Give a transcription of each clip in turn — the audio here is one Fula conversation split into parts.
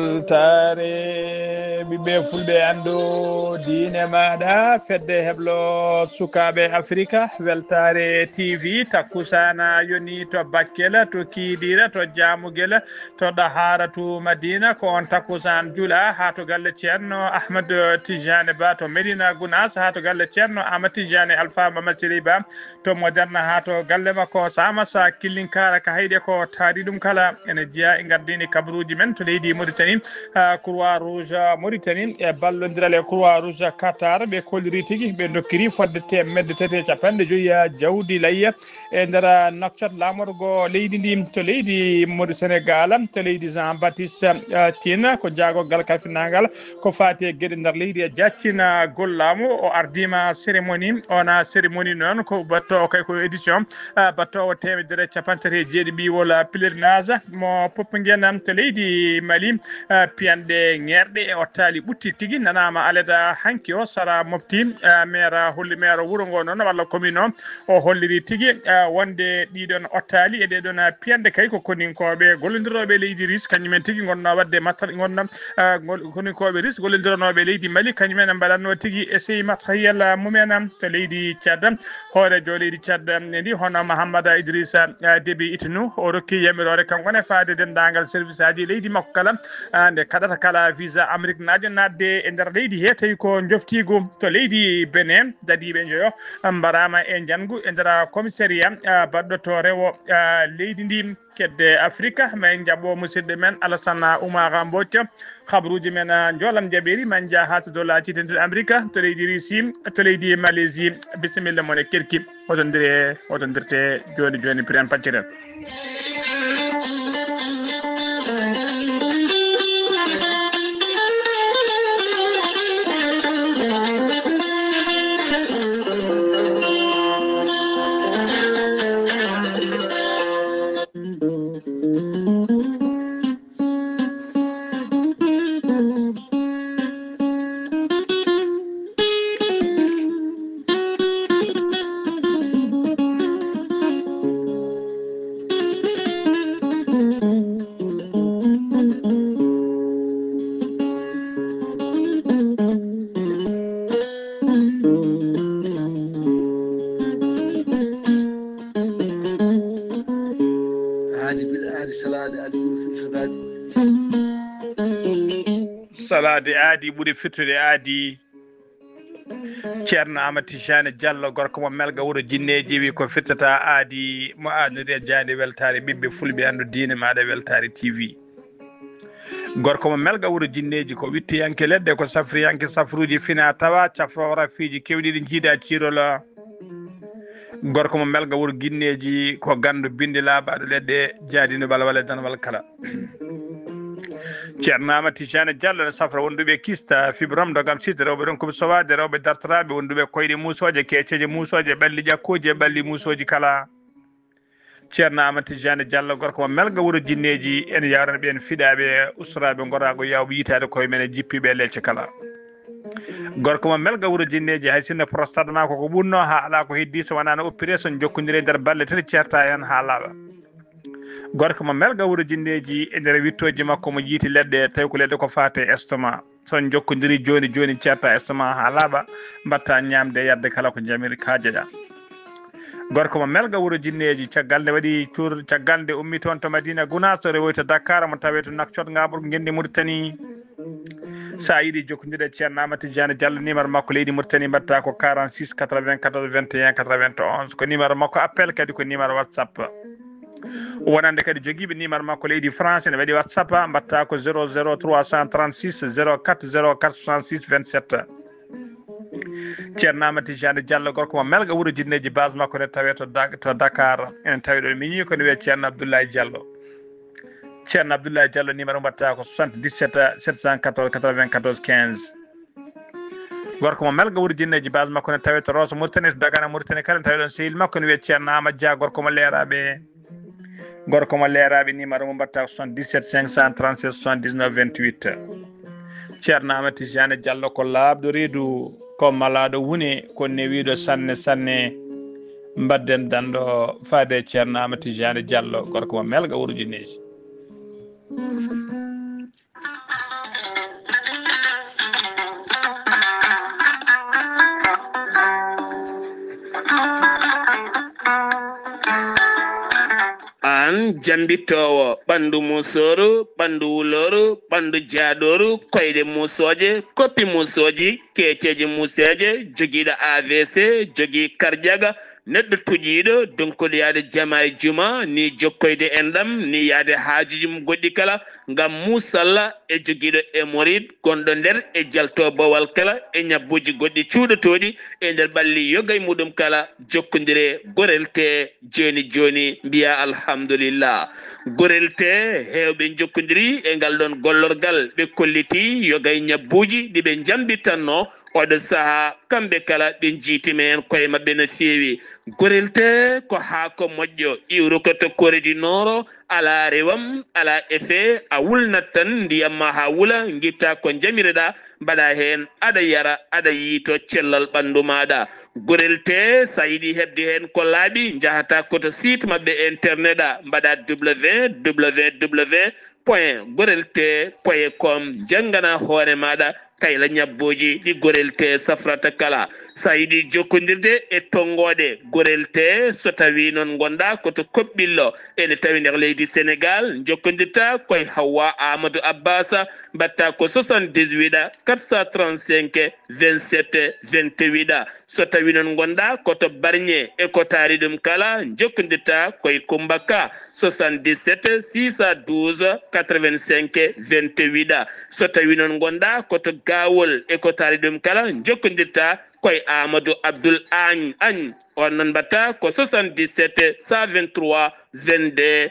weltare ɓiɓɓe fulɓe andu diine maɗa fedde heblo sukaɓe africa weltare tv takkusana yoni to Bakel to Kidira to Jamugel to Dahara to Madina ko on takkusan juula ha to galle ceerno Ahmad Tijane Ba to Medina Gounass ha to galle ceerno Ahmad Tijane Alpha Mamadou Ba to Moderna ha to galle makko Samassa Killinkara ka hayde ko taari ɗum kala ene jeeya e gardini kabaruji men to leydi Mauritanie Croix Rouge Mauritanie e ballodiral e Croix Rouge Qatar ɓe kolliri tigui ɓe dokkiri fodde temedde tati e capanɗe joyyi jawdi layya e nder noktat lamorgo leydi ndi to leydi Modou Sénégal to leydi Jean Baptiste Tine ko jaagogal kalfinagal ko fati e gueɗe nder leydi e jaccina gollamu o ardima cérémonie ona cérémonie noon ko batto kay ko édition battowo temedere capantati e jeeɗiɗi wala pèlerinage mo Popenguine to leydi Mali piyanɗe ŋerɗe e ottali ɓutti tigui nanama aleda hanki o sara mofti maire holli maire wuuro ngo noon walla commune o holliri tigui wonde ɗiɗon ottali e ɗeɗon piyanɗe kay ko koninkoɓe gollodiroɓe leydi Russe kañumen tigui gonno wadde mattal gonno koninkoɓe Russe gollodiranoɓe leydi Mali kañumen mbaɗanno tigui essayi matériel mumen to leydi Tchad hoorejo leydi Tchad ndi hono Mahamada Idrissa Déby Itnou o rokki yamirore kankone faade dendagal service aji leydi makko kala nde kaɗata kala visa Amérique najo nadde e nder leydi he tawi ko joftigu to leydi Benin dadiɓe joyo mbaɗama e janggu e nder commissariat baɗɗo to rewo leydi ndi kedde Afrique men jaɓɓo musidɗo men Alassane Oumar Mbodj habaruji men jolam jaɓeri man jaa ha to dow laaci tentude Amérique to leydi Russie to leydi Malaisie bisimilla mon e kerki otondirte joni joni pren pacceten salade aadi ɓuuri fittude aadi ceerno Amadou Tijane Diallo gorko mo melga wuuro jinneji wi ko fittata aadi mo annude e jande weltare ɓiɓɓe fulɓe andu diine maɗa weltare TV gorko mo melga wuuro jinneji ko wittiyanke leɗɗe ko safriyanke safruji fina tawa cafrora fiiji kewɗi ɗi jiida cirola gorko mo melga wuuro ginneji ko gandu bindi laabaɗo leɗɗe jaadino bala walla danwal kala ceerno Amadou Tijane Diallo ne safra wonduɓe kista fibrom dogam site rewɓe ɗon koɓe sowade rewɓe dartoraɓe wonduɓe koyɗe musoje keceje musoje ɓalli ƴakkuji e ɓalli musoji kala ceerno Amadou Tijane Diallo gorko mo melga wuuro jinneji ene yawrana ɓen fiɗaɓe ustaraɓe gorago yawɓe yitade koye men e jippiɓe lecce kala gorko mo melga wuuro jinneji hay sinno prostate ma koko ɓurno ha ala ko heddi so wonano oppiré son jokkodiri nder balle tati certa hen ha laaɓa gorko mo melga wuuro jinneji e nder wittoji makko mo jiiti leɗɗe tawi ko leɗɗe ko fate estomac son jokkodiri joni joni certa estomac ha laaɓa mbatta ñamde yadde kala ko jamiri kajeɗa gorko mo melga wuuro jinneji caggal nde waɗi tour caggal nde ummi toon to Madina Gounass to rewoy to Dakar mo tawe to Nouakchott Ngabour gendi Mauritanie sa yiiɗi jokkodire ceerno Amadou Tijane Diallo numéro makko leydi Mauritanie mbatta ko 46 94 21 91 ko numéro makko appel kadi ko numéro WhatsApp wonande kadi joguiɓe numéro makko leydi France ne waɗi WhatsApp mbatta ko 00 336 04 04 66 27 ceerno Amadou Tijane Diallo gorko mo melga wuuro jinneji base makko ne tawe to Dakar enen tawi ɗo miñi ko ne wiye ceerno Abdoulaye Diallo ceerno Abdoulaye Diallo numéro mbatta ko 77 714 94 15 gorko mo melga wuri jinneji base makko ne tawe to Rosso Mauritanie to Dagana Mauritanie kala tawe ɗon sehil makko ne wiye ceerno Amadou Dia gorko mo leeraɓe numéro mo mbatta 77 536 79 28 ceerno Amadou Tidiane Diallo ko laabɗo reedu ko malaɗo wune ko newiɗo sanne mbadden danɗo faade ceerno Amadou Tidiane Diallo gorko mo melga wuro jinneji an jambitowo ɓandu musoro ɓandu wuloru ɓandu jaaɗoru koyɗe musoje koppi musoji keceji museje joguiɗo AVC jogui kardiaga neɗɗo tuƴiɗo donkuɗo yaade jama e juma ni jokkoyde en ɗam ni yaade haajuji mum goɗɗi kala ngam musalla e joguiɗo hémorroïde gonɗo nder e jalto bawal kala e ñabbuji goɗɗi cuuɗotoɗi e nder ɓalli yogay muɗum kala jokkodire gorel te joni mbiya alhamdulillah gorel te hewɓe jokkodiri e ngal ɗon gollorgal ɓe kolliti yogay ñabbuji ɗiɓe jambitanno oɗo saaha kamɓe kala ɓe jiitime en koye mabɓe no feewi gorel te ko haako moƴƴo iwru ko to Corée Nord ala rewam ala effet a wulnat tan ndiyam ma ha wula guitta ko jamireɗa mbaɗa hen aɗa yara aɗa yiito cellal ɓandu maɗa gorel te sa yiiɗi hebde hen ko laaɓi jahata koto site mabɓe internet a mbaɗa www.gorelte.com janggana hoore maɗa kayla ñabboji ɗi gorel te safrata kala sa yiiɗi jokkodirde e tongoɗe gorel te so tawi noon gonɗa koto koɓɓillo ene tawi nder leydi Sénégal jokkodirta koye Hawa Amadou Abbasa mbatta ko 78 435 27 28 so tawi noon gonɗa koto Bargné e ko taari ɗum kala jokkodirta koye Kumbaka 77 612 85 28 so tawi noon gonɗa koto Gawol e ko taari ɗum kala jokkodirta koye Amadou Abdoul Agne on noon mbatta ko 77 123 22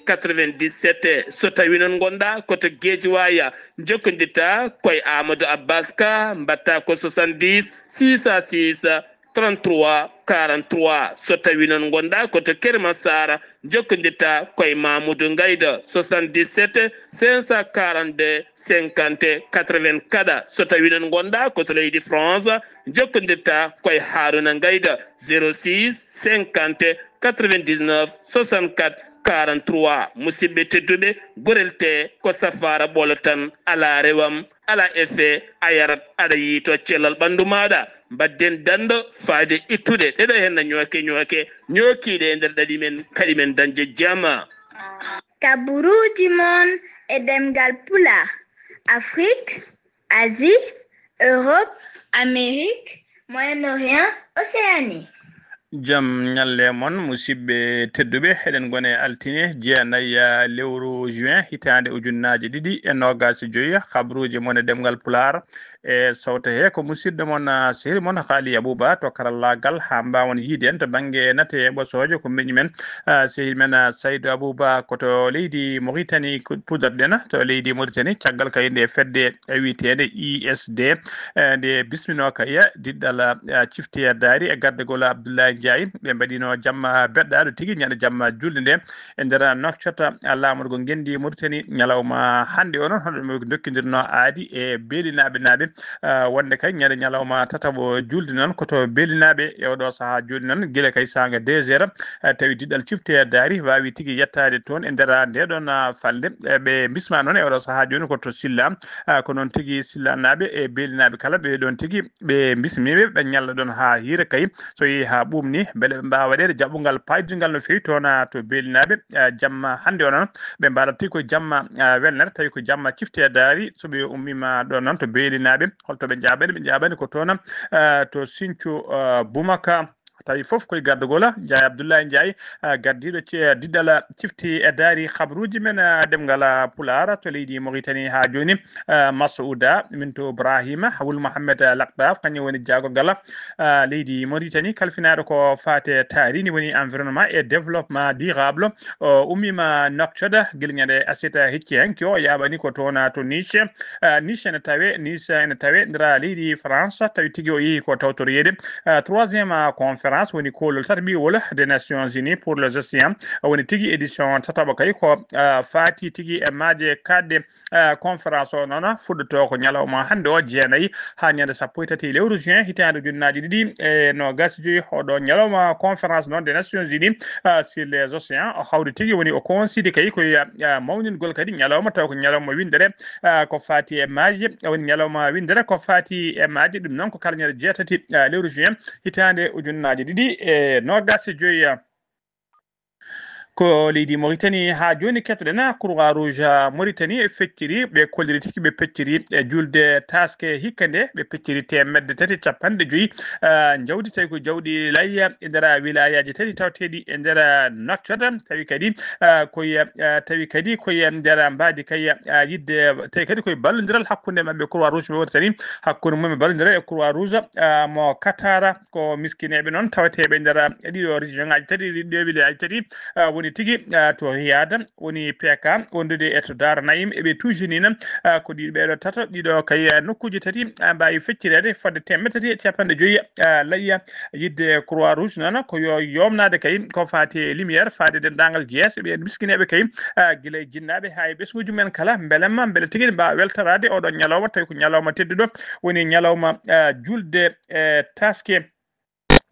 97 so tawi noon gonɗa koto Guédiawaye jokkodirta koye Amadou Abbas Ka mbatta ko 70 606 33 43 so tawi noon gonɗa koto Kermassar jokkodirta koye Mamoudou Ngayda 77 542 50 84 so tawi noon gonɗa koto leydi France jokkodirta koye Haruna Ngayda 06 50 99 64 43 musidɓe tedduɓe gorel te ko safara ɓolo tan ala rewam ala effet a yarat aɗa yiito cellal ɓandu maɗa mbadden danɗo faade ittude ɗeɗo henna ñookiɗe e nder ɗaɗi men kadi men dañde jama kaburuji mon e ɗemgal pulaar Afrique, Asie, Europe, Amérique, Moyen-Orient, Océanie. Jam nyalle mon musidɓe tedduɓe eɗen gone altine jeenayyi lewru juin hitande ujunnaje ɗiɗi e nogas joyi habruji mon e ɗemgal pulaar e sawta he ko musidɗo mon sehil mon haali Abouba to karallagal ha mbawon yiide en to banggue nate e ɓosoje ko meñi men sehil men Saydou Abouba koto leydi Mauritanie pudarɗen to leydi Mauritanie caggal kayinde fedde witede ISD nde bismino kaya diɗɗal ciftiya daari e gardegol Abdoulaye Ndiaye ɓe mbaɗino jamma beɗɗaɗo tigui ñande jamma julde nde e nder noccata laamuɗo go gendi Mauritanie ñalawma hande o noon hoɗo dokkidirno aadi e beelinaɓe naaɓe wonde kay ñande ñalawma tataɓo julde noon koto beelinaɓe e oɗo saaha julde noon guila kay sanga 2 heures tawi diɗɗal cifte daari wawi tigui yettade toon e nder ndeɗon falde ɓe bisma noon e oɗo saaha joni koto Silla ko noon tigui Silla naɓe e beelinaɓe kala ɓe ɗon tigui ɓe bismiɓe ɓe ñalla ɗon ha hiira kay so yeehi ha ɓumni beele ɓe mbawa waɗede jaɓɓugal paydingal no fewi toon to beelinaɓe jamma hande o noon ɓe mbaɗat tigui ko jamma welnere tawi ko jamma cifte daari soɓe ummima ɗon noon to beelinaɓe holto ɓe jaɓani ko toon to Sinthiou Boumaka tawi fof koye gardugola Ndiaye Abdoulaye Ndiaye gardiɗo diddala cifti e daari habruji men demgal pular to leydi Mauritanie ha joni Masouda min to Ibrahima Hawul Mohamed Lakdaf kañum woni jagorgal leydi Mauritanie kalfinaɗo ko fate tarini woni environnement et développement durable ummima noktoda guilñade asita hicci hen ko yaɓani ko tona to Nice ene tawe ndira leydi France tawi tigui o yeehi ko tawtoriyede troisième conférence woni kolol tata mbiwol des Nations Unies pour le gestion woni tigui édition tataɓa kay ko fati tigui e maaje kadde conférence o noon fuɗɗoto ko ñalawma hande o jeenayyi ha ñande 13 lewru juin hitande ujunnaje ɗiɗi e no gasjoyi oɗo ñalawma conférence noon des Nations Unies sur les océans o hawri tigui woni o conside kay koye mawningol kadi ñalawma taw ko ñalawma windere ko fati e maaje woni ñalawma windere ko fati e maaje ɗum noon ko kala ñande 6 lewru juin hitande ujunnaje ɗiɗi e no gasjoyi ko leydi Mauritanie ha joni kettoɗen Croix Rouge Mauritanie fecciri ɓe kolliri tigi ɓe pecciri e julde taske hikka nde ɓe pecciri 350 jawdi tawi ko jawdi layya e nder wilayaji tati tawteɗi e nder Nouakchott tawi kadi koye nder mbadi kay yidde tawi kadi koye ballodiral hakkude mabɓe Croix Rouge Mauritanie hakkude mum ballodiral e Croix Rouge mo Katara ko miskineɓe noon tawateɓe nder ɗiɗo région ngaji tati ɗiɗo wilayaji tati woni tigi to Riyad woni PK wondude e to Dar Naim eɓe tujinina ko ɓeɗo tato ɗiɗo kay nokkuji tati mbawi feccirede fodde 350 layya yidde Croix Rouge noon ko yo yomnade kay ko fati lumiére fade dendagal jees ɓe miskineɓe kay guila e jinnaɓe ha e ɓesguji men kala beele tigi mbawa weltorade oɗo ñalawma tawi ko ñalawma tedduɗo woni ñalawma julde taske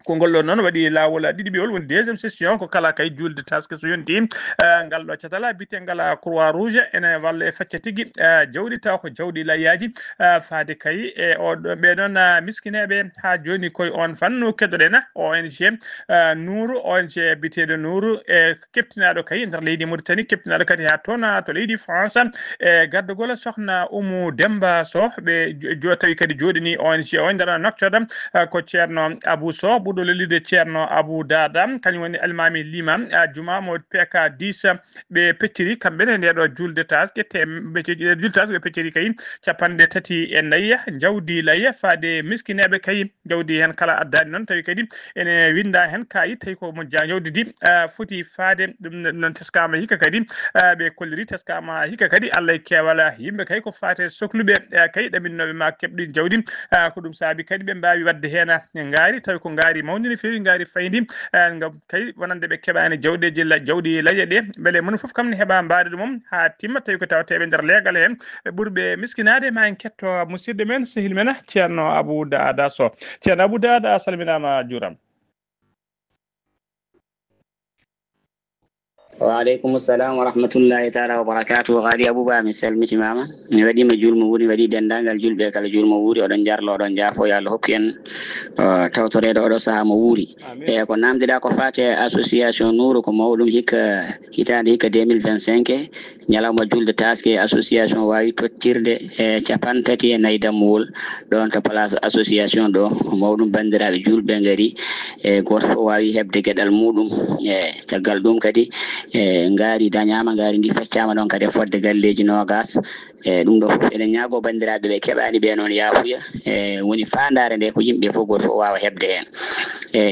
ko ngolɗo noon waɗi lawol ɗiɗi ɓiwol woni deuxiéme session ko kala kay julde taske so yonti ngal ɗo catala bitengal Croix Rouge ene walla e facca tigui jawɗi taw ko jawɗi layyaji faade kay e oɗo ɓeɗon miskineɓe ha joni koye on fannu keddoɗen ONG Nour ONG biteɗo Nour e keptinaɗo kay nder leydi Mauritanie keptinaɗo kadi ha toon to leydi France e gaddugol sohna Oumou Demba Sow ɓe tawi kadi joɗini ONG o nder Nouakchott ko ceerno Abou Sow ɓurɗo lelide ceerno Abou Dada kañum woni almami lima juma mo PK 10 ɓe pecciri kamɓene ndeɗo julde taske ɓe pecciri kay 34 jawdi layya faade miskineɓe kay jawdi hen kala addani noon tawi kadi ene winda hen kayit tawi ko mo jawdi di foti faade ɗum noon teskama hikka kadi ɓe kolliri teskama hikka kadi Allah e kewala yimɓe kay ko fate sohluɓe kay ɗaminnoɓe ma keɓɗi jawdi ko ɗum saabi kadi ɓe mbawi wadde hen ngaari tawi ko ngaari mawdi no fewi ngaari fayidi ngam kay wonande ɓe keɓani jawɗi layya ɗe beele mono foof kam ne heeɓa mbaɗude mum ha timma tawi ko tawateɓe nder leegal hen ɓe ɓurɓe miskinade ma en ketto musidɗo men sehil men ceerno Abou Dada Sow ceerno Abou Dada salminama juuram. وعليكم السلام ورحمة الله تعالى وبركاته غادي أبو بامي سلمتي ماما ودي مجول موري ودي دندان الجول بيك الجول موري ودن جار لو دن جافو يا لوكين توتوريد أو سها موري كون نام دي داكو فاتي أسوسياسيون نورو كو مولوم هيك هيتان هيك 2025 نيالا مجول دي تاسكي أسوسياسيون واي توتيرد چاپان تاتي نايدا مول دون تبلاس أسوسياسيون دو مولوم بندرا جول بنغري غوت واي هبde gedal mudum tagal dum kadi ngari dañama ngari ndi feccama don kadi fodde galleji nogas dum do fof enen ñaago bandiraɓe ɓe keɓani ɓe noon yaafuya woni fandare nde ko yimɓe fof goto fof wawa hebde hen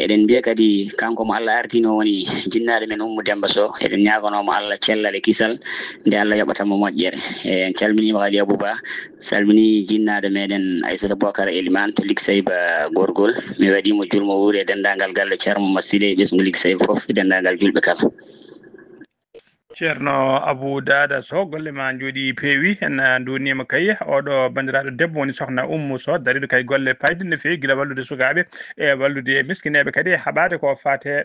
eɗen mbiya kadi kanko mo Allah ardino woni jinnaɗo men Oumou Demba Sow eɗen ñagonomo Allah cellal e kisal nde Allah yoɓatamo moƴƴere en calminima Ghali Abouba salmini jinnaɗo meɗen Aissata Bocar Elimane to Liksayba gorgol mi waɗimo julmo wuuri e dendagal galle Ceerno Massile ɓesgu Liksayba foof e dendagal julɓe kala. ceerno Abou Dada Sow golle ma jooɗi peewi en donima kay oɗo bandiraɗo debbo woni sohna Oumou Sow dariɗo kay golle payde no fewi guila wallude sukaɓe e wallude miskineɓe kadi haɓade ko fate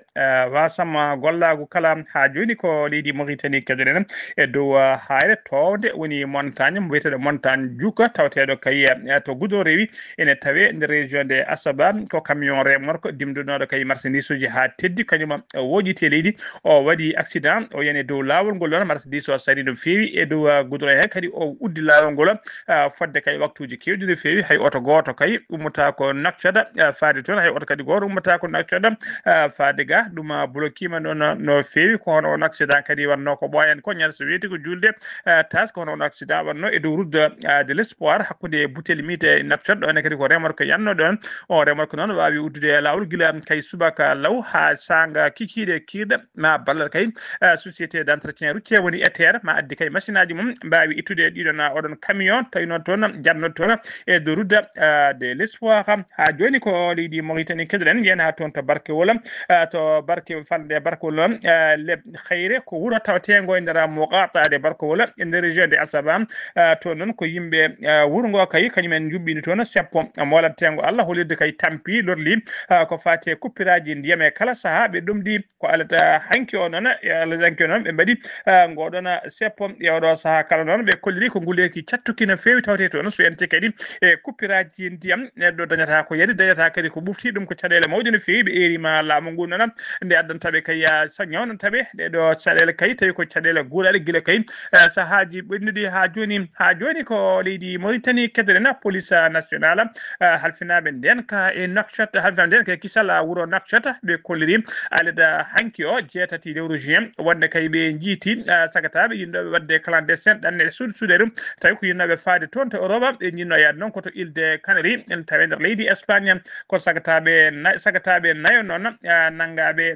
wasama gollagu kala ha joni ko leydi Mauritanie kedoɗen e dow hayre towde woni montagne mo wiyeteɗo montagne Diouk tawateɗo kay to Goudo rewi ene tawe nder région de Assaba ko camion remorque dimdunoɗo kay marchandise uji ha teddi kañum woƴiti leydi o waɗi accident o yani dow lawol ngol non Mercedes o sari no fewi e dow goudron he kadi o uddi lawol ngol fodde kay waktuji kewdi no fewi hay oto goto kay ummata ko nakcada faade toon hay oto kadi goto ummata ko nakcada faade ga ɗum bloquima noon no fewi ko hono on accident kadi wanno ko ɓoyan ko ñande so weeti ko julde tas ko hono on accident wanno e dow route de l'espoir hakkude butel mite nakcad ɗon kadi ko remorko yanno ɗon o remorko noon wawi uddude e lawol gila kay subaka law ha sanga kikiɗe kirɗe ma ballal kay société d' entretien routier woni ETR ma addi kay machine aji mum mbawi ittude ɗiɗon oɗon camion tawi noon toon jannoɗo toon e dow route de l'espoir ha joni ko leydi Mauritanie keɗoɗen yen ha toon to Barkewol to falde Barkewol noon le khayre ko wuuro tawatengo e nder moqatade Barkewol e nder région de Asaba to noon ko yimɓe wuuro ngo kay kañumen jubbini toon seppo molatengo Allah holirde kay tampi lorli ko fate kuppiraji ndiyam e kala saaha ɓe ɗumɗi ko alata hanki o noon Allah hanki o noon ɓe mbaɗi ngoɗon seppo e oɗo saaha kala noon ɓe kolliri ko nguleki cattuki no fewi tawte toon so ente kadi e kuppiraji ndiyam neɗɗo dañata ko yadi dañata kadi ko ɓufti ɗum ko caɗele mawɗe no fewi ɓe erima laamu ngu noon nde addantaɓe kay ñawnantaɓe ɗeɗo caɗele kay tawi ko caɗele guuraɗe guila kay sahaji ɓennuɗi ha joni ko leydi Mauritanie kedoɗen police nationale halfinaɓe nden ka e Nouakchott halfinaɓe nden kay kisal wuuro Nouakchott ɓe kolliri aleda hanki o jeetati lewru juin wonde kay ɓe jiiti sagataɓe yinnoɓe wadde clandestin ɗanne suuɗeru tawi ko yinnoɓe faade toon to Europe ɓe jinno yaade noon koto île de Canaries en tawi nder leydi Espagne ko sagataɓe nayo noon nangaɓe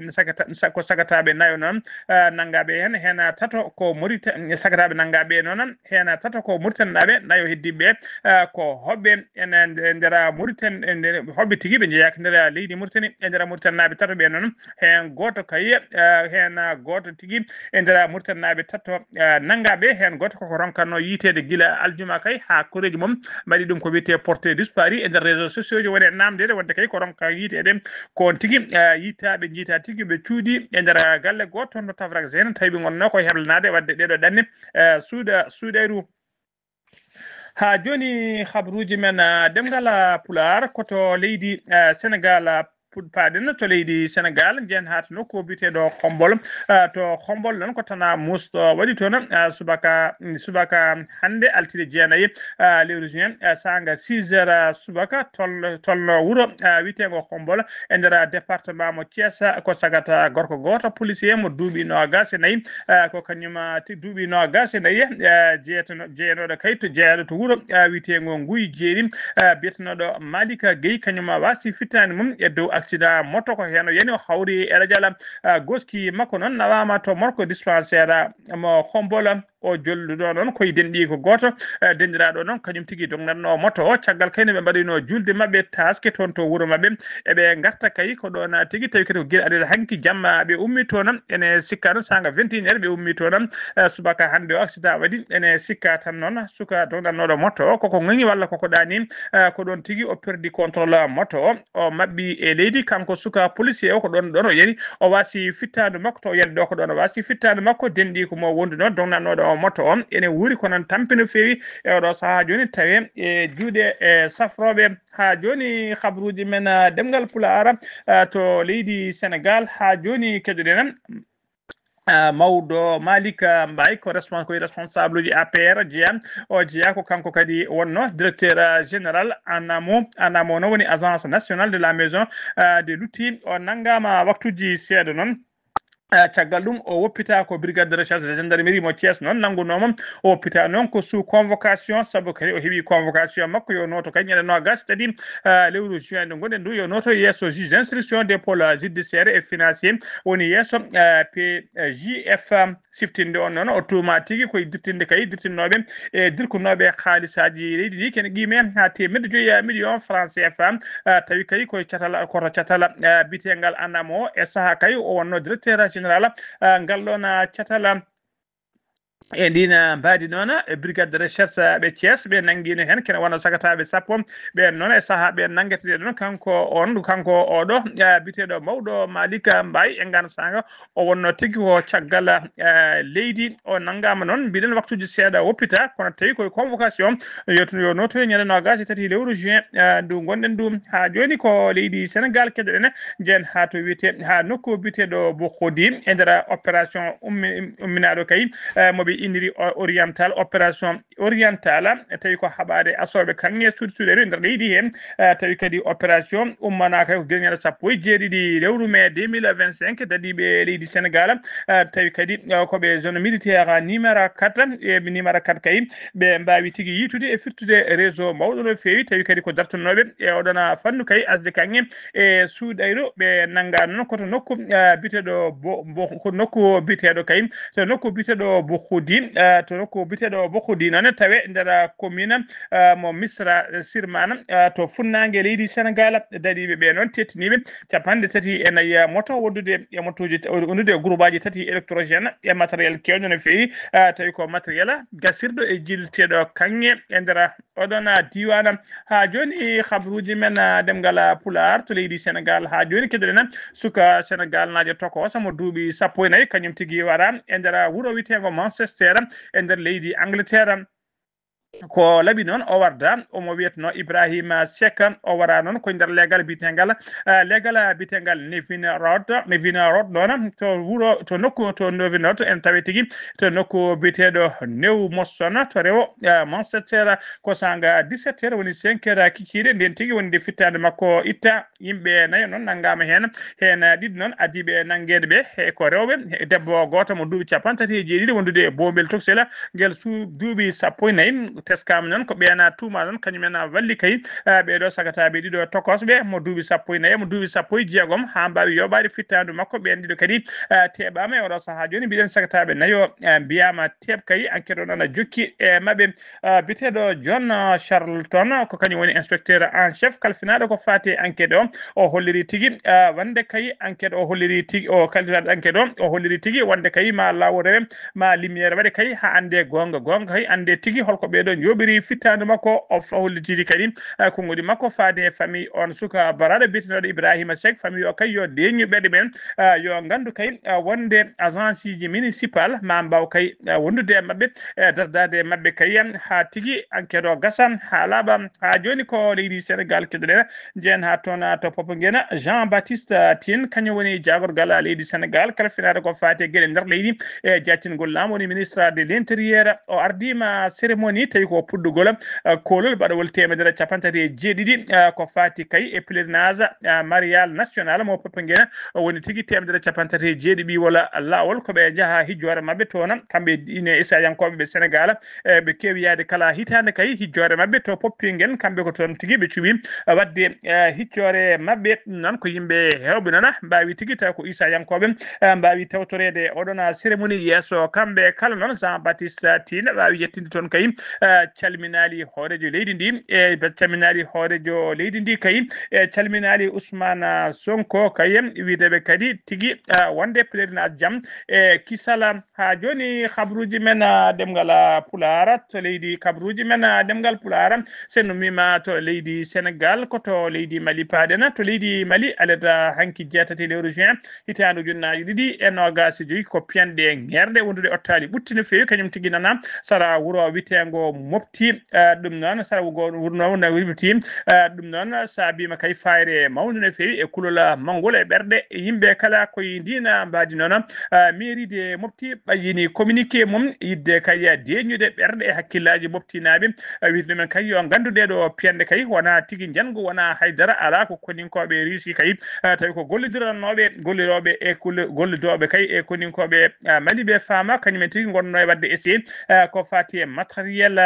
ko sagataɓe nayo noon nangaɓe hen tato ko Mauritanie sagataɓe nangaɓe noon hen tato ko Mauritanie naɓe nayo heddiɓe ko hoɓɓe ene nder Mauritanie hoɓɓe tigui ɓe jeeyaka nder leydi Mauritanie e nder Mauritanie naɓe tato ɓe noon hen goto kay hen goto tigui e nder Mauritanie naɓe tato nangaɓe hen goto koko ronkanno yitede guila aljuma kay ha koreji mum mbaɗi ɗum ko wiyete porté disparu e nder réseaux sociaux ji woni namdede wonde kay ko ronka yitede ko tigui yittaɓe jiita tigui ɓe cuuɗi e nder galle goto no Tafrak Zéne tawi ɓe gonno koye heblanade wadde ɗeɗo ɗanne suuɗeru ha joni habruji men demgal Pulaar koto leydi Sénégal paaden to leydi Sénégal jen ha to nokku biteɗo Khombol to Khombol noon ko tana musto waɗi toon subaka hande altine jeenayi lewru juin sanga 6 heures subaka tolno wuuro witego Khombol e nder département mo Thiès ko sagata gorko goto policier mo duuɓi nogas e nayyi ko kañum duuɓi nogas e nayyi jeeyanoɗo kay to jeeyaɗo to wuuro witego Nguy Jeeri biyetenoɗo Malika Gueye kañum wasi fittani mum e dow accident moto ko hen yani o hawri e radiala goski makko noon nawama to morko dispensaire mo Khombol o jolluɗo noon koye denɗi ko goto denɗiraɗo noon kañum tigui dognatno moto o caggal kayne ɓe mbaɗino julde mabɓe taske toon to wuuro mabɓe eɓe garta kay ko ɗon tigui tawi kadi ko guila aɗa hanki jamma ɓe ummi to noon ene sikka noon sanga 21 heures ɓe ummi to noon subaka hande o accident waɗi ene sikka tan noon suka dognatnoɗo moto o koko ŋoŋi walla koko ɗani ko ɗon tigui o perdi contrôle moto o mabɓi e leydi kanko suka policier o ko ɗon o yani o wasi fittadu makko to yani ɗo ko ɗon o wasi fittadu makko denɗi ko mo wondu noon dognatnoɗo moto on ene wuuri ko noon tampi no fewi e oɗo saaha joni tawe e juuɗe e safroɓe ha joni habruji men demgal Pulaar to leydi Sénégal ha joni keɗoɗen mawɗo Malick Mbaye ko responsable uji APR jeeya ko kanko kadi wonno directeur général ANAMO no woni agence nationale de la maison de l'outil o nanggama waktuji seeɗa noon caggal ɗum o woppita ko brigade de recherche de gendarmerie mo Thiès noon nanngunomon o woppita noon ko sous convocation saabu kadi o heeɓi convocation makko yo noto kay ñande nogas tadi lewru juin nde gonɗen ndu yo noto yesso juge d' instruction des pôles judiciaire et financier woni yesso PJF siftinde on noon o tuma tigui koye dirtinde kay dirtinnoɓe e dirkunoɓe haalisaji leydi ndi kene qime ha temedde 5 million francs CFA tawi kay koye koto catal bitegal ANAMO e saaha kay o wonno directeur général ngal ɗon catal e ndina mbaadi noon e brigade de recherche ɓe Thiès ɓe nanguino hen kene wona sagataɓe sappo ɓe noon e saaha ɓe nanguetede ɗon kanko oɗo biteɗo mawɗo Malika Mbaye e Gansanga o wonno tigui ko caggal leydi o nanggama noon mbiɗen waktuji seeɗa woppita kono tawi koye convocation yo notoye ñande nogas e tati lewru juin ndu gonɗen ndu ha joni ko leydi Sénégal keɗoɗen jen ha to wiyete ha nokku biteɗo Bokhodi e nder opération umminaɗo kay moɓe iniri oriental opération orientale tawi ko haɓade asoɓe kanŋe suuɗe nder leydi hen tawi kadi opération ummanaka ko derniére sappo e jeeɗiɗi lewru mai 2025 dadiɓe leydi Sénégal tawi kadi koɓe zone militaire numéro 4 e numéro 4 kay ɓe mbawi tigui yitude e firtude réseau mawɗo no fewi tawi kadi ko dartannoɓe e oɗon fannu kay asde kanŋe e suuɗayro ɓe nangga noon koto nokku biteɗo ko nokku biteɗo kay to nokku biteɗo Bokhodi to nokku biteɗo Bokhodi noon tawe nder commune mo Misra Sirmana to funnague leydi Sénégal dadiɓe ɓe noon tettiniɓe 34 moto wondude e motoji wondude groupe aji tati électrogène e matériel kewɗo no fewi tawi ko matériel gasirɗo e jilteɗo kanŋe e nder oɗon diwan ha joni habruji men demgal Pulaar to leydi Sénégal ha joni keɗoɗen suka Sénégal najo tokosa mo duuɓi 14 kañum tigui wara e nder wuuro witego Manchester e nder leydi Angleterre ko laaɓi noon o warda omo wiyetno Ibrahima Seck o wara noon koye nder leegal bitegal Nevin Road noon to wuuro to nokku to Nevin Road en tawi tigui to nokku biteɗo New Mosson to rewo Manchester ko sanga 17 heures woni 5 heures kikiɗe nden tigui woni nde fittade makko itta yimɓe nayo noon nanggama hen ɗiɗi noon adiɓe nanguede ɓe ko rewɓe debbo goto mo duuɓi 37 wondude Bombel Toxela guel duuɓi 14 teskama noon ko ɓeena tuma noon kañumen walli kay ɓeɗo sagataɓe ɗiɗo tokosɓe mo duuɓi 14 mo duuɓi 16 ha mbawi yoɓade fittadu makko ɓen ɗiɗo kadi teɓama e oɗo saaha joni mbiɗen sagataɓe nayo mbiyama teɓ kay enquête o noon jokki e mabɓe biteɗo John Charlton ko kañum woni inspecteur en chef kalfinaɗo ko fati enquête o holliri tigui wande kay enquête o holliri tigui o kaldiraɗo enquête o holliri tigui wande kay ma lawol rewe ma lumiére waɗe kay ha ande gonga kay ande tigui holko ɓeɗo joɓiri fittadu makko o hollitiri kadi konngudi makko faade e famille on suka baraɗo biteɗo Ibrahima Seck famille o kay yo deñu ɓeɗe men yo gandu kay wonde agence ji municipal ma mbaw kay wondude e mabɓe dardade e mabɓe kay ha tigui enquête o gasa ha laaɓa ha joni ko leydi Sénégal keɗoɗen jen ha toon to Popenguene Jean Baptiste Tine kañum woni jagorgal leydi Sénégal kala finade ko fati gueɗe nder leydi e jattingol laamu woni ministre de l'intérieur o ardima cérémonie tawi ko puɗɗugol kolol baɗowol 157 ko fati kay e pèlerinage marial national mo Popenguene woni tigui 157 wala lawol koɓe jaaha hijjore mabɓe toon kamɓe ine isayankoɓe ɓe Sénégal ɓe kewi yaade kala hitande kay hijjore mabɓe to Popenguene kamɓe ko toon tigui ɓe cuɓi wadde hiccore mabɓe noon ko yimɓe hewɓe noon mbawi tigui taw ko isayankoɓe mbawi tawtorede oɗon cérémonie yesso kamɓe kala noon Jean Baptiste Tine wawi yettinde toon kay calminali hoorejo leydi ndi e calminali hoorejo leydi ndi kay e calminali Ousmane Sonko kay wideɓe kadi tigui wonde pèlerinage jaam e kisala ha joni habruji men demgal Pulaar to leydi kabruji men demgal Pulaar sen mima to leydi Sénégal ko to leydi Mali paɗen to leydi Mali aleda hanki 6 lewru juin hitande ujunnaje ɗiɗi e nogas joyi ko piyanɗe ngerde wondude ottali ɓutti no fewi kañum tigui nana sara wuuro witengo mofti ɗum noon sara wurno wibti ɗum noon saabima kay fayre mawde no fewi e kulol mangol e ɓerɗe yimɓe kala koye ndina mbadi noon mairie de mofti ɓayini communiqué mum yidde kay deñude ɓerɗe e hakkillaji moftinaɓe wiide ɗumen kay yo ganduɗe ɗo piyande kay wona tigui jango wona haydara ala ko koninkoɓe réussi kay tawi ko gollidirannoɓe golliroɓe e gollidoɓe kay e koninkoɓe Mali ɓe faama kañumen tigui gonno e wadde essayé ko fati e matériel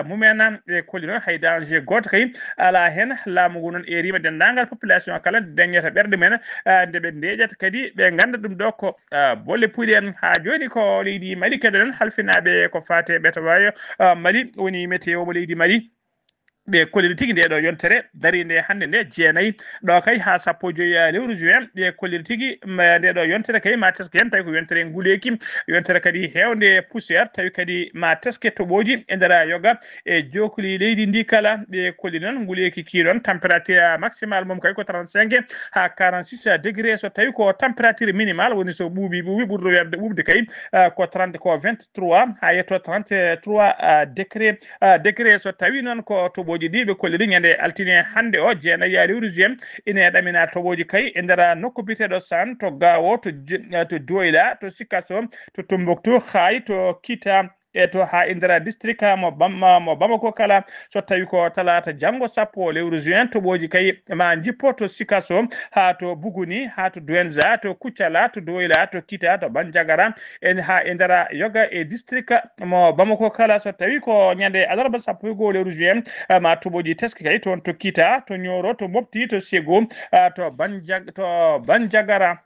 mumen e kolli noon hay danger goto kay ala hen laamu ngu noon erima dendagal population kala dañata ɓerɗe men ndeɓe ndeƴata kadi ɓe ganda ɗum ɗo ko bolle puyɗe en ha joni ko leydi Mali keɗoɗen halfinaɓe ko fate ɓetawayo Mali woni météo mo leydi Mali ɓe kolliri tigi nde ɗo yontere darinde hannde nde jeenayi ɗo kay ha sappo joyi lewru juin ɓe kolliri tigi nde ɗo yontere kay ma teske hen tawi ko yontere nguleki yontere kadi hewde poussiére tawi kadi ma teske toɓoji e nder yoga e jokoli leydi ndi kala ɓe kolli noon nguleki ki ɗon température maximal mum kay ko 35 ha 46 degré so tawi ko température minimal woni so ɓuuɓi ɓurɗo werde ɓuuɓde kay ko 30 ko 23 ha yetto 33 degré so tawi noon ko toɓoji ɗi ɓe kolliri ñande altine hande o jeenayi lewru juin ine ɗamina toɓoji kay e nder nokku biteɗo San to Gawo to Doyla to Sikasso to Tombouctou hay to Kita e to ha indira district mo Bamako kala so tawi ko talata janggo sappo lewru juin toɓoji kay ma jippo to Sikasso ha to Buguni ha to Douentza to Kuccala to Doyla to Kita to Bandiagara en ha indira yoga e district mo Bamako kala so tawi ko ñande alarba sappo go lewru juin ma toɓoji teske kay toon to Kita to Nioro to Mopti to Sego to Bandiagara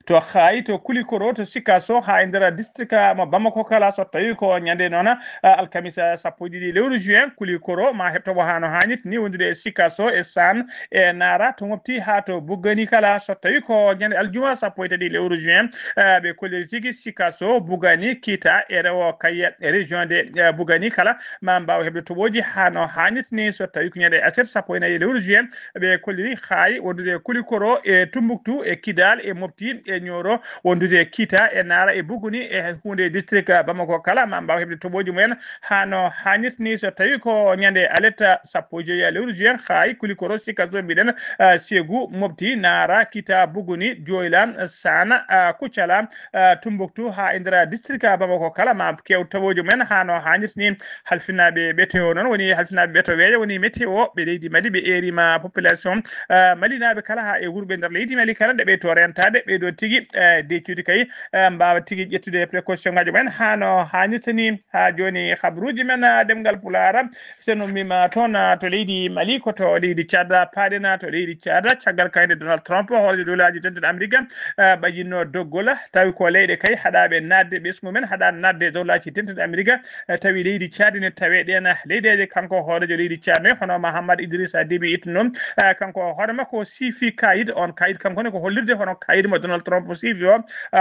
to hay to Kulikoro to Sikasso ha indira district mo Bamako kala so tawi ko ñande noon alkamisa sappo ɗiɗi lewru juin Kulikoro ma heɓtomo hano hannit ni wondude e Sikasso e San e Nara to Mopti ha to Bugani kala so tawi ko ñande aljuma sappo e tati lewru juin ɓe kolliri tigui Sikasso Bugani Kita e rewo kay région de Bugani kala ma mbawa heɓde toɓoji hano hannit ni so tawi ko ñande aset sappo e nayyi lewru juin ɓe kolliri hay wondude Kulikoro e Tombouctou e Kidal e Mopti e Nioro wondude Kita e Nara e Buguni e hunde district Bamako kala ma mbawa heɓde toɓoji mumen hano hannit ni so tawi ko ñande aletta sappo e joyi lewru juin hay Kulikoro Sikasso mbiɗen Ségou Mopti Nara Kita Buguni Doyla Sana Kuccala Tombouctou ha indira district Bamako kala ma kew toɓoji mumen hano hannit ni halfinaɓe météo noon woni halfinaɓe météo woni météo ɓe leydi Mali ɓe erima population malinaɓe kala ha e wuurɓe nder leydi Mali kala nde ɓe to rentade ɓeɗo tigui deccude kay mbawa tigui ƴettude précaution ngaji men hano hannitani ha joni habruji men demgal Pulara seno mima toon to leydi Mali ko to leydi Tchad paɗena to leydi Tchad caggal kayde Donald Trump hoorede dolaji tentuɗo Amérique ɓajinno doggol tawi ko leyɗe kay haɗaɓe nadde ɓesgu men haɗa nadde dolaji tentuɗo Amérique tawi leydi Tchad ne tawe ɗen leyɗeje kanko hoorejo leydi Tchad ne hono Mahamad Idrissa Déby Itno kanko hoore makko siifi kayit on kayit kankone ko hollirde hono kayit mo Donald Trump siifi o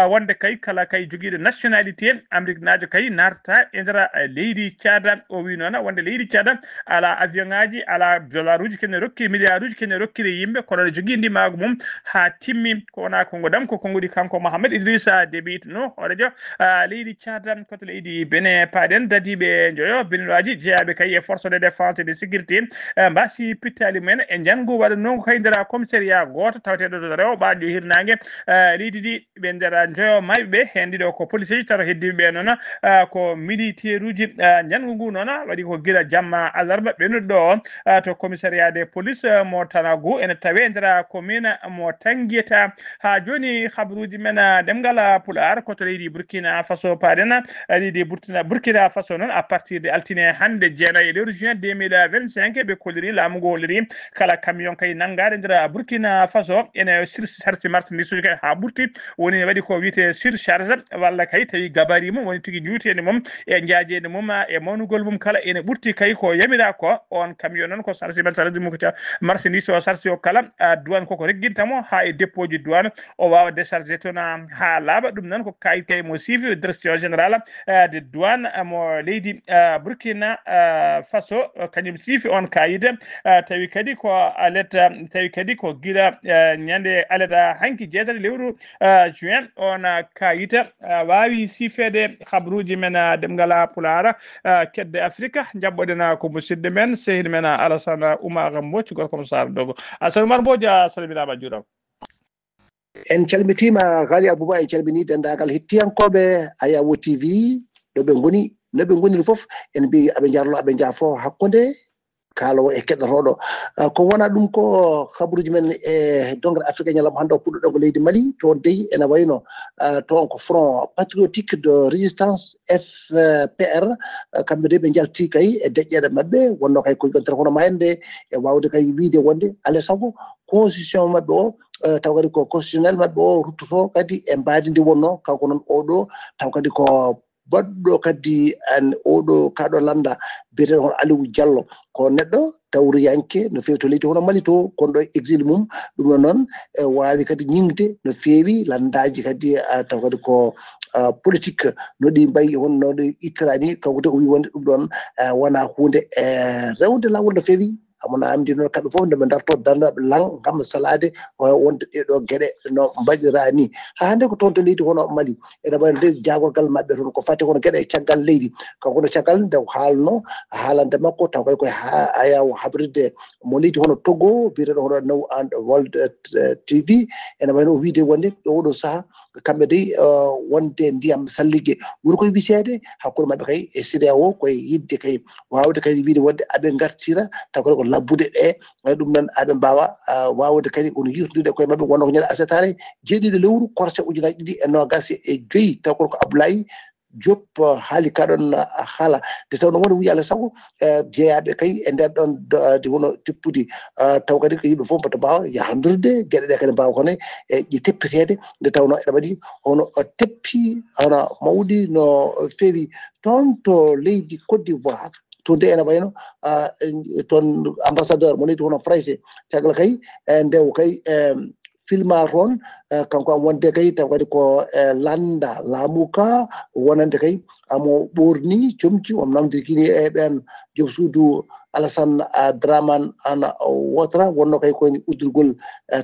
wonde kay kala kay joguiɗo nationalité Amérique najo kay narta e nder leydi Tchad o wi noon wonde leydi Tchad ala avion ngaji ala dollar uji kene rokki milliard uji kene rokkire yimɓe kono ne jogui ndimago mum ha timmi ko wona kongodam ko konngudi kanko Mahamad Idrissa Déby Itno horejo leydi Tchad koto leydi Benin paɗen dadiɓe joyo beninoaji jeeyaɓe kay e force de défense et de sécurité mbasi pittali mumen e janggo waɗa noon kay nder commissariat goto taweteɗo to Rewɓa hirnangue leydi ndi ɓe nder joyo mayɓe hen ɗiɗo ko police ji tato heddiɓe noon ko militaire uji janggo ngu noon waɗi ko guila jamma alarba ɓennuɗo to commissariat de police mo Tanagu ene tawe nder commune mo Tanguieta ha joni habruji men demgal Pular koto leydi Burkina Faso paɗen leydi Burkina Faso noon à partir de altine hande jeenayi lewru juin 2025 ɓe kolliri laamu ngu holliri kala camion kay nangade nder Burkina Faso ene sarti marchandise uji kay ha ɓurti woni waɗi ko wiyete surcharge walla kay tawi gabari mum woni tigui juutede mum e jaajede mum e mawnugol mum kala ene ɓurti kay ko yamira ko on camion noon ko sarsi mum ko marchandise o sarsi o kala douane koko reggintamo ha e dépôt ji douane o wawa déchargé toon ha laaɓa ɗum noon ko kayit kay mo siifi direction générale de douane mo leydi Burkina Faso kañum siifi on kayit tawi kadi ko aletta tawi kadi ko guila ñande aleta hanki jeetati lewru juin on kayita wawi sifede habruji men demgala Pulara kedde Afrique jabɓoɗen ko musidɗo men sehil men Alassane Oumar Mbodj gorko mo Sara Dogo Alassane Oumar Mbodj salminama juurama en calmitima Ghali Abouba en calmini dendagal hettiyankoɓe Ayawo TV ɗo ɓe goni no ɓe goniri foof en mbi aɓe jarlo aɓe jaafo hakkude kalowo e keɗɗotoɗo ko wona ɗum ko habaruji men e dongre Afrique ñalawma hande o puɗɗoɗo ko leydi Mali toon dey ene wayno toon ko front patriotique de résistance FPR kamɓe de ɓe jalti kay e deƴƴeɗe mabɓe wonno kay ko gontere hono mayende e wawde kay wiide wonde alay saago constitution mabɓe o taw kadi ko constitutionnel mabɓe o ruttoto kadi e mbaadi ndi wonno kanko noon oɗo taw kadi ko baɗɗo kadi an oɗo kaɗo landa biyete hono Aliou Diallo ko neɗɗo tawriyanke no fewi to leydi hono Mali to kon ɗo exil mum ɗum noon wawi kadi ñingde no fewi landaji kadi taw kadi ko politique no ɗi mbayi honno ɗo ittirani kanko de o wi wonde ɗum ɗon wona hunde rewde lawol no fewi amona amdi noon kamɓe fof ndeɓe darto darnaɓe lang gam salade wonde ɗeɗo gueɗe no mbaɗira ni ha hande ko toon to leydi hono Mali ene wawi nde jagorgal mabɓe toon ko fate kono gueɗe caggal leydi kanko no caggal nde haalno haalande makko taw kadi koye aya habridde mo leydi hono Togo biyeteɗo hono Now and World TV ene wayno o wiide wonde oɗo saaha kamɓe de wonde ndiyam salligue woni koye wisede hakkude mabɓe kay e CEDEAO koye yidde kay wawde kadi wiide wonde aɓe gartira taw kadi ko labbude ɗe ɗum noon aɓe mbawa wawde kadi kono yirtude koye mabɓe wonno ko ñande asetare jeeɗiɗi lewru korse ujunaji ɗiɗi e nogas e joyyi taw kono ko Abdoulaye Diop haali kaɗon haala nde tawno woni wiya Allah sago jeeyaɓe kay e nder ɗon de hono teppude taw kadi ko yimɓe fof mbato mbawa yahandurde gueɗe ɗe kadi mbawa kono ƴe teppitede nde tawno ene waɗi hono teppi hono mawɗi no fewi toon to leydi Côte d'Ivoire to nde ene wayno toon ambassadeur mo leydi hono France caggal kay ndew kay filma toon kanko am wonde kay taw kadi ko landa laamu ka wonande kay amo ɓorni comci omo namdirkini e ɓen joom suudu Alassane Dramane ana Ouattara wonno kay koye uddurgol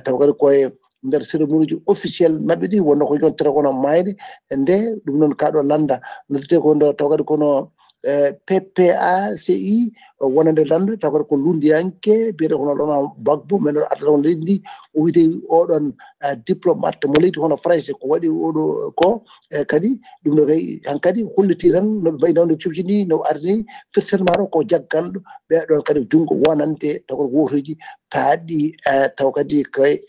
taw kadi koye nder cérémonie ji officiel mabɓe ɗi wonno ko jontere kono mayde nde ɗum noon kaɗo landa noddete ko ndo taw kadi kono PPACI wonande landa taw kadi ko lundiyanke biyete hono ɗon Gbagbo men ɗo adata on leydi ndi o wiite oɗon diplomate mo leydi hono France ko waɗi oɗo ko kadi ɗum ɗo kay hankkadi holliti tan noɓe mbayi nawde cufcini no ardini firtanmaro ko jagganɗo ɓeɗon kadi junggo wonande taw kadi wotoji paaɗi taw kadi koye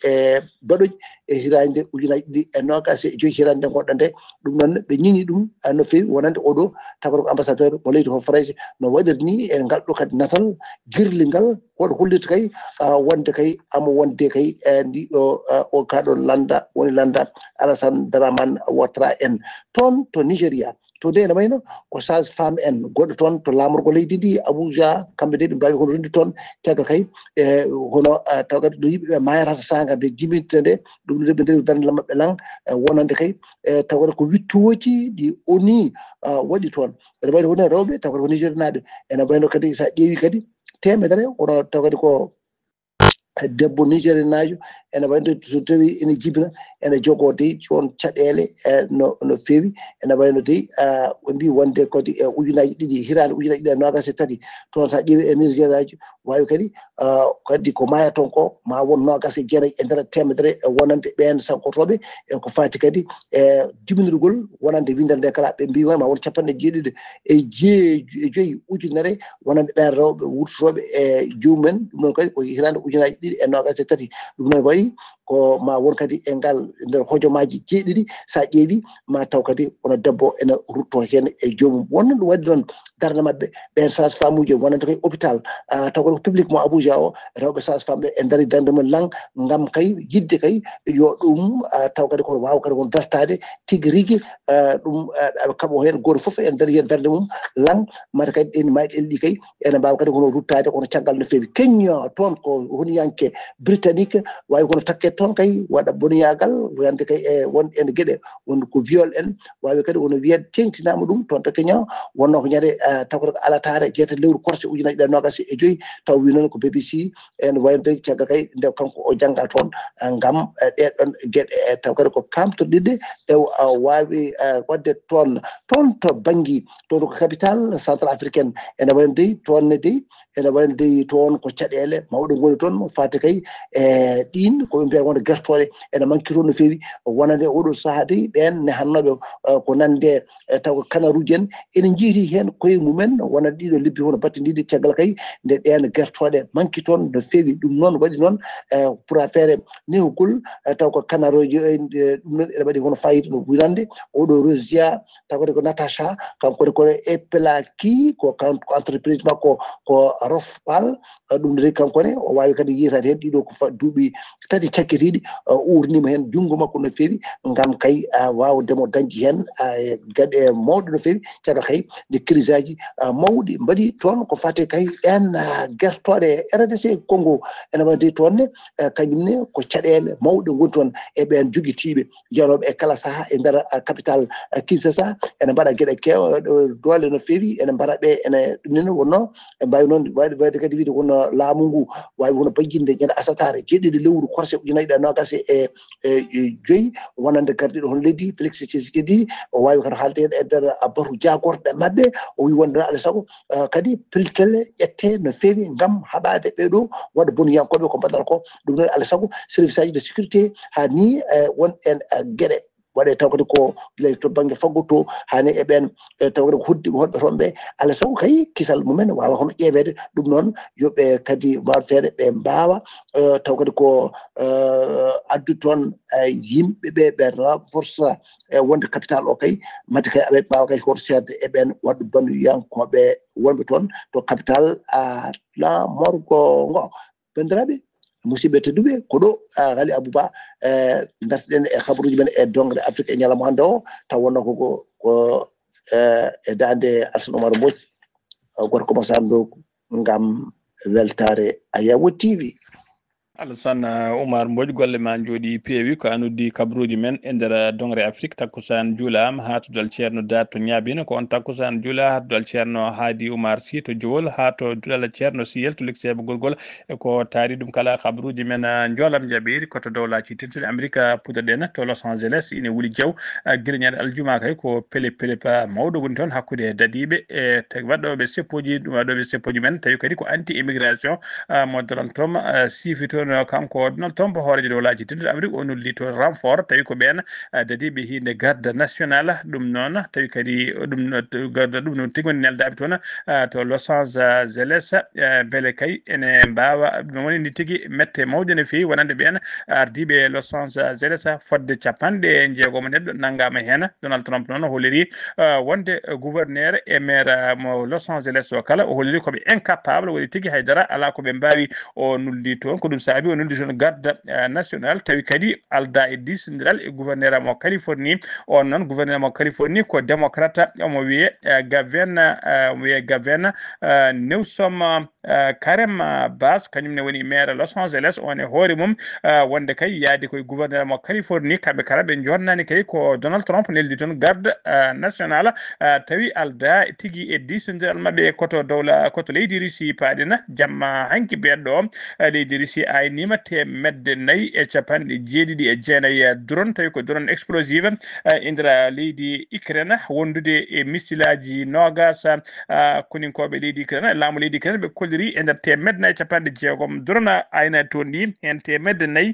baɗoji e hirande ujunaji ɗiɗi e nogas e joyi hirande nde goɗɗo nde ɗum noon ɓe ñini ɗum no fewi wonande oɗo taw kadi ko ambassadeur mo leydi hono France no waɗiri ni e ngal ɗo kadi natal girlingal woɗo hollita kay wonde kay amo wonde kay ndiɗo o kaɗo landa woni landa Alassane Dramane Ouattara en toon to Nigéria to nde ene wayno ko sage femme en goɗɗo toon to lamorgo leydi ndi Abuja kamɓe de ɓe mbawi hono rendi toon caggal kay hono taw kadi no yimɓeɓe mayatata saga nde jimminte nde ɗum ɓe nderi darde mabɓe lang wonande kay taw kadi ko wittoji ɗi oni waɗi toon ene wayno woni rewɓe taw kadi ko Nigéria naɓe ene wayno kadi sa ƴeewi kadi temedere kono taw kadi ko debbo Nigéria najo ene wayno so tawi ene jibina ene jogo dey on caɗele no fewi ene wayno dey o mbi wonde kadi ujunaji ɗiɗi hirande ujunaji ɗiɗi e nogas e tati toon sa ƴeewi e Nigéria aji wawi kadi ko maya toon ko ma won nogas e jeenayyi e nder temedere wonande ɓen sankotoɓe e ko fati kadi e jibinirgol wonande windal nde kala ɓe mbi ma won capanɗe jeeɗiɗi e joyyi ujunere wonande ɓen rewɓe wurtotoɓe e jumumen ɗum noon kadi ko hirande ujunaji ɗiɗi e nogas e tati ɗum noon wayi ko ma won kadi e ngal nder hojomaji jeeɗiɗi sa ƴeewi ma taw kadi ono debbo ene rutto hen e joomum wonno ɗum waddi noon darde mabɓe ɓen sage femme uji wonande kay hôpital taw ko public mo Abuja o rewɓe sage femme ɓe e daari darde mum lang gam kay yidde kay yo ɗum taw kadi kono wawa kadi kon dartade tigui rigui ɗum aɓe kaɓo hen goto foof en daari hen darde mum lang mata kadi ɗen mayɗe ɗi kay ene mbawa kadi kono ruttade kono caggal no fewi keñño toon ko honiyanke britannique wawi kono takke toon kay waɗa boniyagal wiyande kay e won ene gueɗe won ko viol en wawi kadi wono wiyede tengtinama ɗum toon to keña wonno ko ñande taw kadi ko alatare jeeta lewru korse ujunaji ɗiɗi nogas e joyyi taw wi noon ko BBC ene wayno caggal kay nde kanko o jangga toon gam ɗeɗon gueɗe taw kadi ko kamtoɗiɗde e wawi wadde toon to bangui toon ko capitale central africaine ene wayno dey toon ne dey ene wayno dey toon ko caɗele mawɗo goni toon fati kay e ɗin koɓe mbiyata wonde gertoɗe ene manque toon no fewi wonande oɗo saaha dey ɓen ne hannoɓe ko nande taw ko kanaruji en ene jiiti hen koye mumen wonande ɗiɗo lebbi hono batte ndiɗi caggal kay nde ɗen gertoɗe manque toon no fewi ɗum noon waɗi noon pour affaire nehugol taw ko kanaroji ɗum noon ene waɗi hono fayida no wirande oɗo Rosia taw kadi ko Natacha kanko kadi ko Epelaki ko entreprise makko ko Rof Pal ɗum de kankone o wawi kadi yitade hen ɗiɗo ko duuɓi tati cakkitiɗi urnima hen jungo makko no fewi ngam kay wawdemo dañji hen gaɗe mawɗe no fewi caggal kay de crise aji mawɗi mbaɗi toon ko fate kay en guertoɗe RDC Congo ene waɗi toon kañumne ko caɗele mawɗe goni toon e ɓen joguitiɓe janoɓe e kala saaha e nder capital Kinshasa ene mbaɗa gueɗe kewɗe doole no fewi ene mbaɗa ɓe ene ɗum nene wonno e mbawi noon wayde kadi wiide kono laamu ngu wawi wono bajjinde ñande asatare jeeɗiɗi lewru korse ujunnaje ɗiɗi nogas e joyyi wonande gardiɗo hon leydi Félix Tshisekedi o wawi kadi haalde e nder batu jagorɗe mabɓe o wi wonde alay saago kadi piltelle ƴette no fewi ngam haɓade ɓeɗo waɗa boniyankoɓe ko mbaɗata ko ɗum noon alay saago service aji de sécurité ha ni won en gueɗe waɗe taw kadi ko to banggue faggoto hani e ɓen taw kadi ko hoddiɓe honɓe toon ɓe alay saago kay kisal mumen wawa hono ƴeewede ɗum noon yoɓe kadi mbawa feere ɓe mbawa taw kadi ko addu toon yimɓeɓe ɓe renforce wonde capital o kay mati kay aɓe mbawa kay horsede e ɓen wadde bandiyankoɓe wonɓe toon to capital la morgo ngo bandiraɓe musidɓe tedduɓe ko ɗo Ghali Abouba dartiɗen e habaruji men e dongre Afrique e ñalawma hannde o taw wonno ko e dande Alassane Oumar Mbodj gorko mo Sando ngam weltare Ayawo TV. Alassane Oumar Mbodj golle ma jooɗi peewi ko anuddi kabruji men e nder dongre Afrique takkusan juulama ha to dal ceerno da to ñaabino ko on takkusan juula ha to dal ceerno Hadi Oumar Sy to Jowol ha to dal ceerno Siyel to leksebe golgol e ko taari ɗum kala kabruji men joolam jaɓiri koto dowlaji tentude Amérique puɗɗoɗen to Los Angeles ine wuli jaw guila ñande aljuma kay ko pele pa mawɗo woni toon hakkude dadiɓe e waɗɗoɓe seppoji ɗum waɗoɓe seppoji men tawi kadi ko anti immigration mo Donald Trump siifi toon kanko Donald Trump hoorejo dowlaji tentude Amérique o nolli to renfort tawi ko ɓen dadiɓe hinde garde national ɗum noon tawi kadi ɗum noon tigi woni neldaɓe toon to Los Angeles beele kay ene mbawa ɗum woni ni tigui mette mawɗe no fewi wonande ɓen ardiɓe Los Angeles fodde capanɗe jeegomo neɗɗo naggama hen Donald Trump noon holliri wonde gouverneur e maire mo Los Angeles o kala o holliri koɓe incapable waɗi tigui haydara ala koɓe mbawi o nolli toon ko ɗum saabi o nolli toon garde national tawi kadi alda e disodiral e gouverneur mo Californie on noon gouverneur mo Californie ko démocrate omo wiye Gavin Newsom Karem Bass kañumne woni maire Los Angeles on e hoore mum wonde kay yaadi koye gouverneur mo Californie kamɓe kala ɓe jonnani kay ko Donald Trump neldi toon garde national tawi alda tigui e disodiral mabɓe koto leydi Russie paaɗina jamma hanki ɓeɗɗo leydi Russie aynima temedde 4 e capanɗe 7 drone tawi ko drone explosive indira leydi Ukraine wondude e missilaji nogas koninkoɓe leydi Ukraine laamu leydi Ukraine ɓe kolliri e nder temedde 4 e capanɗe 6 drone ayna toon ni hen temedde 4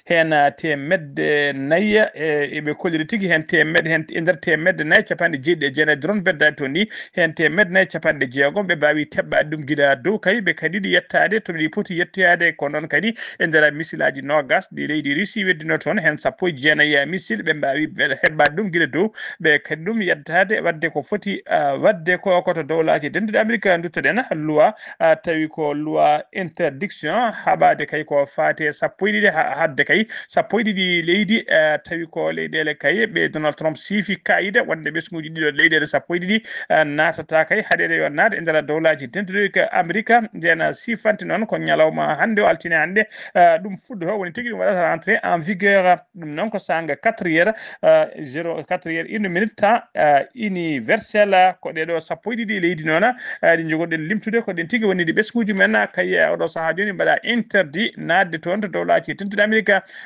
hen temedde 4 eɓe kolliri tigui hen temedde hen e nder temedde 4 capanɗe 7 drone beddani toon ni hen temedde 4 capanɗe 6 ɓe mbawi teɓɓade ɗum guila dow kay ɓe kadi ɗi yettade to ɗi poti yettoyade ko noon kadi e nder missilaji nogas ɗi leydi Russie weddino toon hen 19 missile ɓe mbawi heɓɓade ɗum guila dow ɓe kadi ɗum yettade wadde ko foti wadde ko koto dowlaji dendude Amérique duttoɗen loi tawi ko loi interdiction haɓade kay ko fate 12 hadde kay 12 leydi tawi ko leyɗele kay ɓe Donald Trump siifi kayida wonde ɓesguji ɗiɗo leyɗele 12 natata kay haɗede yo naade e nder dowlaji dentude Amérique nden sifanti noon ko ñalawma hande o altine hande ɗum fuddo to woni tigui ɗum waɗata entré en vigueur ɗum noon ko sanga 4h 1 minute temps universel ko ɗeɗo 12 leydi noon ɗi jogoɗen limtude ko ɗen tigui woni ɗi ɓesguji men kay oɗo saaha joni mbaɗa interdit nadde toon to dowlaji tentude Amérique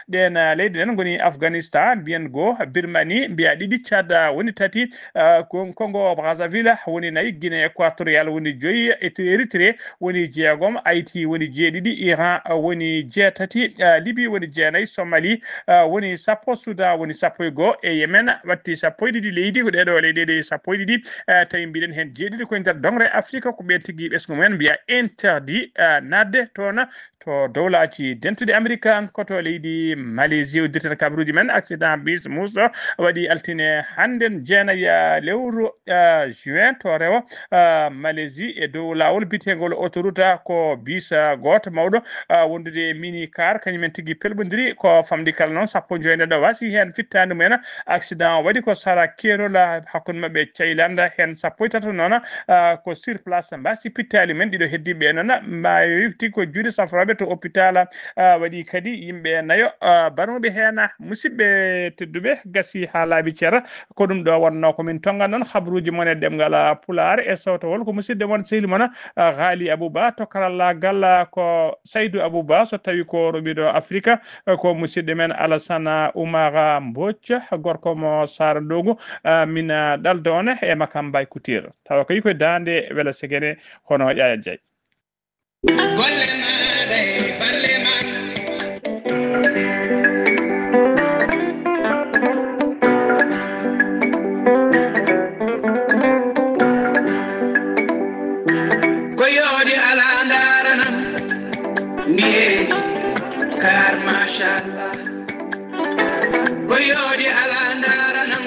ɗen leydi nen goni Afghanistan mbiyen goo Birmanie mbiya ɗiɗi Tchad woni 3 Congo Brazzaville woni 4 Guinée équatorial woni 5 Érythrée woni 6 Haïti woni 7 Iran woni 8 Libye woni 9 Somalie woni 10 Soudan woni 11 e Yemen watti 12 leydi ko ɗeɗo leyɗele 12 tawi mbiɗen hen 7 koye nder dongre Afrique ko ɓe tigui ɓesgu mumen mbiya interdit nadde toon to dowlaji dentude America koto leydi Malaisie uddirten kabaruji men accident bis muso waɗi altine handen jeenaya lewru juin to rewa Malaisie e dow lawol bitengol autoroute ko bis goto mawɗo wondude mini car kañumen tigui pelbodiri ko famdi kala noon sappo joyneɗo wasi hen fittande mumen accident waɗi ko sara kerola hakkude mabɓe Caylanda hen sappo e tato noon ko sur place mbasi pittali men ɗiɗo heddiɓe noon mbawi tigui ko juuɗe safroɓe to hôpital waɗi kadi yimɓe nayo baroɓe hen musidɓe tedduɓe gasi ha laabi ceera ko ɗum ɗo wonno komin tongan noon habaruji mon e ɗemgal Pulaar e sawtowol ko musidɗo moon sehli moon Ghali Abouba to karallagal ko Saydou Abouba so tawi ko roɓiɗo Afrique ko musidɗo men Alassane Oumara Mbodj gorko mo Sara Dogo min ɗaldo on e makam Bay Couture tawa ko yiko dande wela segene hono Yaya Diaye koyodi ala ndaranam mbiye kar machallah koyodi ala ndaranam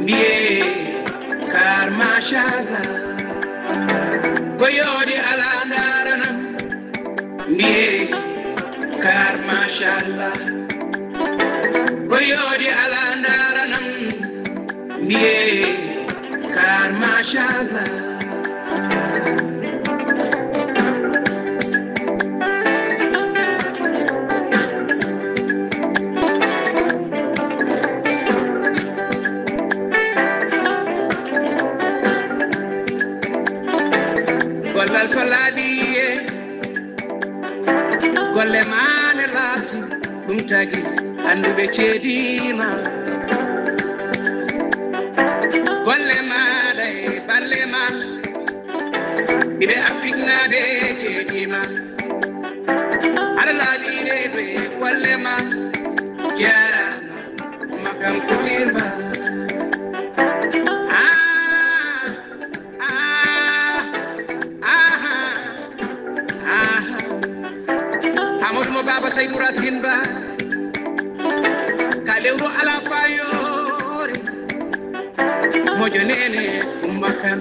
mbiye kar machallah koyodi ala ndaranam mbiye kar machallah koyodi ala ndaranam mbiye kar machallah gollal so laaɓiye golle mane laati ɗum tagi anduɓe ceedima golle maɗa e balle ma ɓiɓe Afrique naaɓe ceedima aɗa laaɓireɗo e golle ma jarama makam kutirma Baba Saydou Racine Ba ka lewru ala fayore mojo nene kumba kan